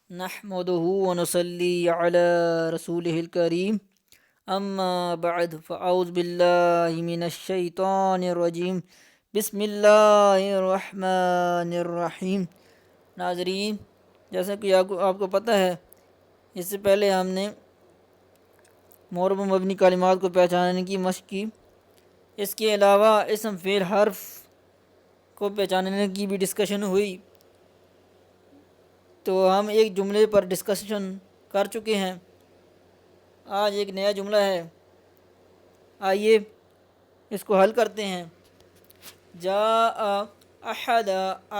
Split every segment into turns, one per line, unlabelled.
نحمده ونصلي على رسوله الكريم اما بعد فاعوذ باللہ من الشیطان الرجیم بسم اللہ الرحمن الرحیم۔ ناظرین، جیسا کہ آپ کو پتہ ہے، اس سے پہلے ہم نے معرب و مبنی کلمات کو پہچاننے کی مشق کی۔ اس کے علاوہ اسم فعل حرف کو پہچاننے کی بھی ڈسکشن ہوئی، تو ہم ایک جملے پر ڈسکشن کر چکے ہیں۔ آج ایک نیا جملہ ہے، آئیے اس کو حل کرتے ہیں۔ جاء احد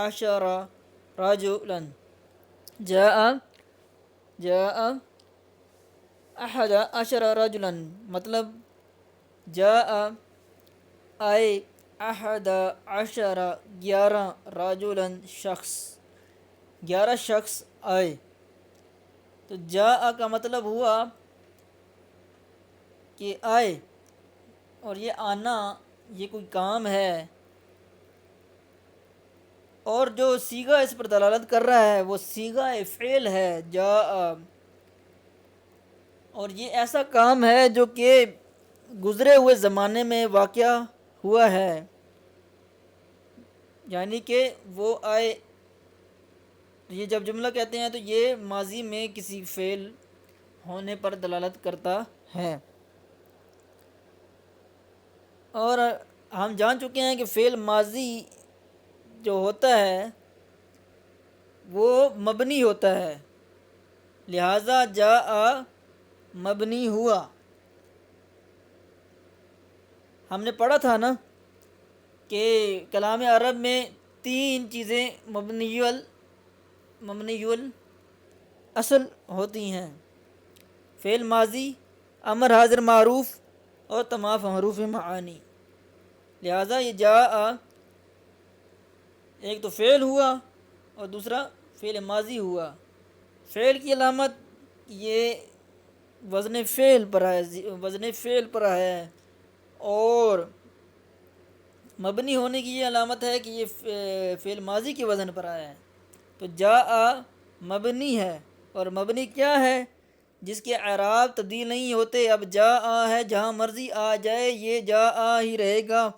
عشر رجلا، جاء احد عشر رجلا مطلب جاء آئے، احد عشر 11 رجلا شخص، 11 شخص آئے۔ تو جاء کا مطلب ہوا کہ آئے، اور یہ آنا یہ کوئی کام ہے، اور جو صیغہ اس پر دلالت کر رہا ہے وہ صیغہ فعل ہے جاء، اور یہ ایسا کام ہے جو کہ گزرے ہوئے زمانے میں واقع ہوا ہے، یعنی کہ وہ آئے۔ یہ جب جملہ کہتے ہیں تو یہ ماضی میں کسی فعل ہونے پر دلالت کرتا ہے، اور ہم جان چکے ہیں کہ فعل ماضی جو ہوتا ہے وہ مبنی ہوتا ہے، لہٰذا جاء مبنی ہوا۔ ہم نے پڑھا تھا نا کہ کلام عرب میں 3 چیزیں مبنی الاصل ہوتی ہیں: فعل ماضی، امر حاضر معروف، اور تمام حروف معانی۔ لہٰذا یہ جاء ایک تو فعل ہوا اور دوسرا فعل ماضی ہوا۔ فعل کی علامت یہ وزن فعل پر ہے، اور مبنی ہونے کی یہ علامت ہے کہ یہ فعل ماضی کے وزن پر آیا ہے۔ تو جاء مبنی ہے، اور مبنی کیا ہے؟ جس کے اعراب تبدیل نہیں ہوتے۔ اب جاء ہے، جہاں مرضی آ جائے یہ جاء ہی رہے گا،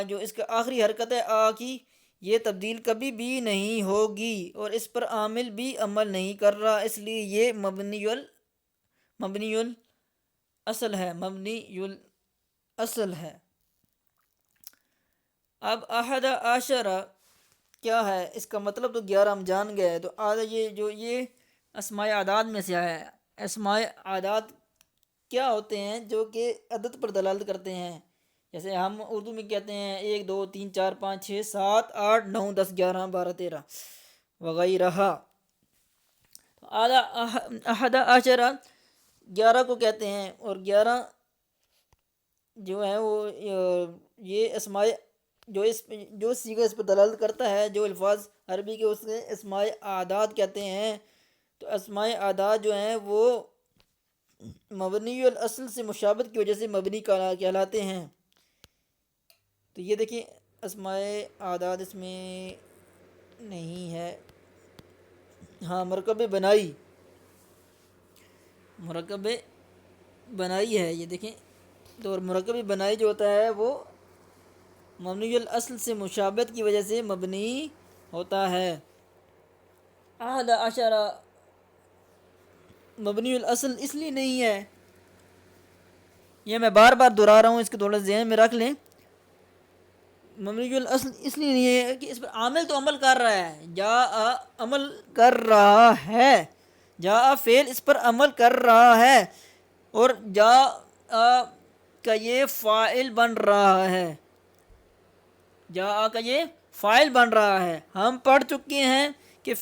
جو اس کا آخری حرکت ہے آ کی، یہ تبدیل کبھی بھی نہیں ہوگی، اور اس پر عامل بھی عمل نہیں کر رہا، اس لیے یہ مبنی الاصل ہے۔ اب احد عشر کیا ہے؟ اس کا مطلب تو 11 ہم جان گئے، تو یہ اسماء اعداد میں سے آیا ہے۔ اسماء اعداد کیا ہوتے ہیں؟ جو کہ عدد پر دلالت کرتے ہیں، جیسے ہم اردو میں کہتے ہیں 1 2 3 4 5 6 7 8 9 10 11 12 13 وغیرہ۔ احد عشر 11 کو کہتے ہیں، اور 11 جو ہے وہ یہ اسماء جو صیغہ اس پر دلالت کرتا ہے، جو الفاظ عربی کے اس میں اسماء اعداد کہتے ہیں۔ تو اسماء اعداد جو ہیں وہ مبنی الاصل سے مشابہت کی وجہ سے مبنی کہلاتے ہیں۔ تو یہ دیکھیں اسماء اعداد اس میں نہیں ہے، ہاں مرکب بنائی ہے، یہ دیکھیں۔ تو اور مرکب بنائی جو ہوتا ہے وہ مبنی الاصل سے مشابہت کی وجہ سے مبنی ہوتا ہے۔ احد عشر مبنی الاصل اس لیے نہیں ہے، یہ میں بار بار دہرا رہا ہوں، اس کو تھوڑا ذہن میں رکھ لیں۔ مبنی الاصل اس لیے نہیں ہے کہ اس پر عامل تو عمل کر رہا ہے، جاء عمل کر رہا ہے، جاء فعل اس پر عمل کر رہا ہے، اور جاء کا یہ فاعل بن رہا ہے، جاء کا یہ فاعل بن رہا ہے۔ ہم پڑھ چکے ہیں کہ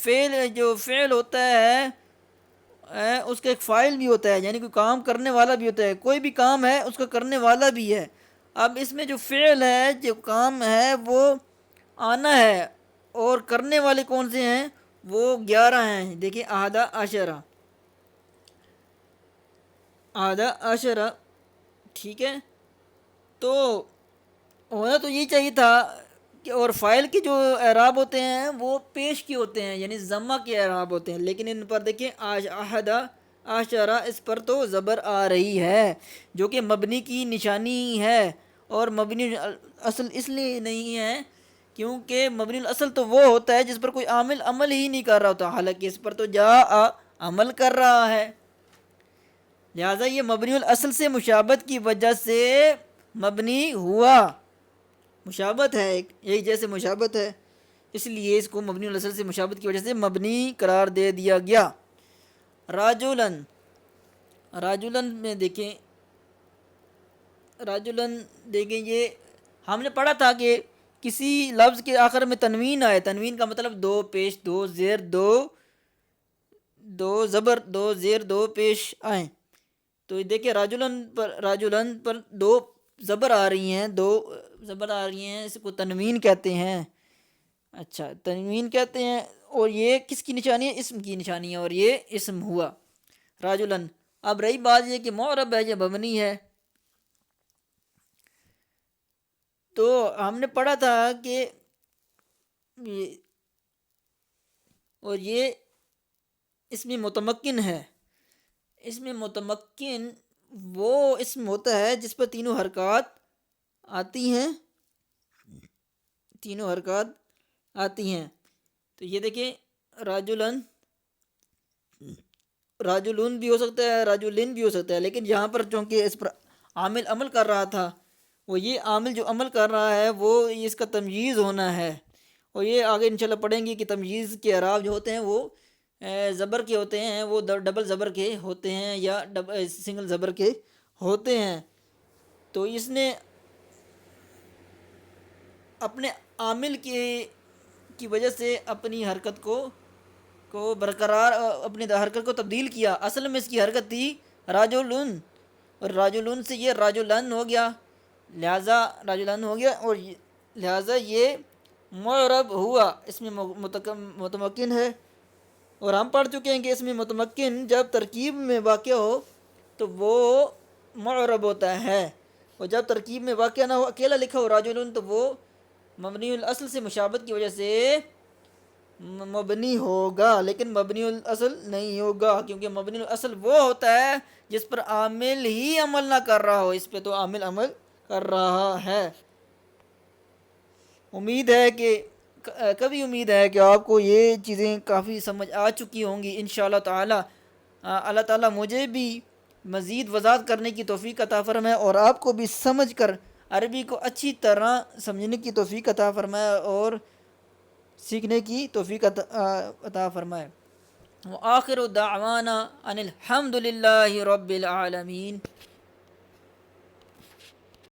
جو فعل ہوتا ہے اس کا ایک فاعل بھی ہوتا ہے، یعنی کوئی کام کرنے والا بھی ہوتا ہے، کوئی بھی کام ہے اس کا کرنے والا بھی ہے۔ اب اس میں جو فعل ہے، جو کام ہے وہ آنا ہے، اور کرنے والے کون سے ہیں؟ وہ 11 ہیں۔ دیکھیں احد عشرہ، ٹھیک ہے، تو ہونا تو یہ چاہیے تھا اور فائل کے جو اعراب ہوتے ہیں وہ پیش کے ہوتے ہیں، یعنی ضمہ کے اعراب ہوتے ہیں، لیکن ان پر دیکھیں آج احدہ عشرہ، اس پر تو زبر آ رہی ہے جو کہ مبنی کی نشانی ہے، اور مبنی اصل اس لیے نہیں ہے کیونکہ مبنی الاصل تو وہ ہوتا ہے جس پر کوئی عامل عمل ہی نہیں کر رہا ہوتا، حالانکہ اس پر تو جا عمل کر رہا ہے، لہٰذا یہ مبنی الاصل سے مشابہت کی وجہ سے مبنی ہوا، مشابہت ہے ایک جیسے مشابہت ہے، اس لیے اس کو مبنی الاصل سے مشابہت کی وجہ سے مبنی قرار دے دیا گیا۔ راجولن، راجولن میں دیکھیں، راجولن دیکھیں، یہ ہم نے پڑھا تھا کہ کسی لفظ کے آخر میں تنوین آئے، تنوین کا مطلب دو پیش دو زیر دو زبر دو زیر دو پیش آئیں، تو دیکھیں راجولن پر دو زبر آ رہی ہیں، دو زبر آ رہی ہیں، اس کو تنوین کہتے ہیں، اچھا تنوین کہتے ہیں، اور یہ کس کی نشانی ہے؟ اسم کی نشانی ہے، اور یہ اسم ہوا راجولن۔ اب رہی بات یہ کہ معرب ہے یا مبنی ہے، تو ہم نے پڑھا تھا کہ اور یہ اس میں متمکن ہے، اس میں متمکن وہ اسم ہوتا ہے جس پر تینوں حرکات آتی ہیں، تینوں حرکات آتی ہیں، تو یہ دیکھیں راجولن، راجولن بھی ہو سکتا ہے، راجولن بھی ہو سکتا ہے، لیکن یہاں پر چونکہ اس پر عامل عمل کر رہا تھا، وہ یہ عامل جو عمل کر رہا ہے وہ اس کا تمییز ہونا ہے، اور یہ آگے انشاءاللہ پڑھیں گے کہ تمییز کے اعراب جو ہوتے ہیں وہ زبر کے ہوتے ہیں، وہ ڈبل زبر کے ہوتے ہیں یا سنگل زبر کے ہوتے ہیں، تو اس نے اپنے عامل کی وجہ سے اپنی حرکت کو برقرار، اپنی حرکت کو تبدیل کیا، اصل میں اس کی حرکت تھی راجولن، اور راجولن سے یہ راجولن ہو گیا، لہٰذا راجولن ہو گیا، اور لہٰذا یہ معرب ہوا، اس میں متمکن ہے، اور ہم پڑھ چکے ہیں کہ اس میں متمکن جب ترکیب میں واقع ہو تو وہ معرب ہوتا ہے، اور جب ترکیب میں واقع نہ ہو، اکیلا لکھا ہو راجولن، تو وہ مبنی الاصل سے مشابہت کی وجہ سے مبنی ہوگا، لیکن مبنی الاصل نہیں ہوگا، کیونکہ مبنی الاصل وہ ہوتا ہے جس پر عامل ہی عمل نہ کر رہا ہو، اس پہ تو عامل عمل کر رہا ہے۔ امید ہے کہ آپ کو یہ چیزیں کافی سمجھ آ چکی ہوں گی انشاءاللہ تعالی۔ اللہ تعالیٰ مجھے بھی مزید وضاحت کرنے کی توفیق عطا فرمائے، اور آپ کو بھی سمجھ کر عربی کو اچھی طرح سمجھنے کی توفیق عطا فرمائے اور سیکھنے کی توفیق عطا فرمائے۔ وآخر دعوانا ان الحمد للہ رب العالمین۔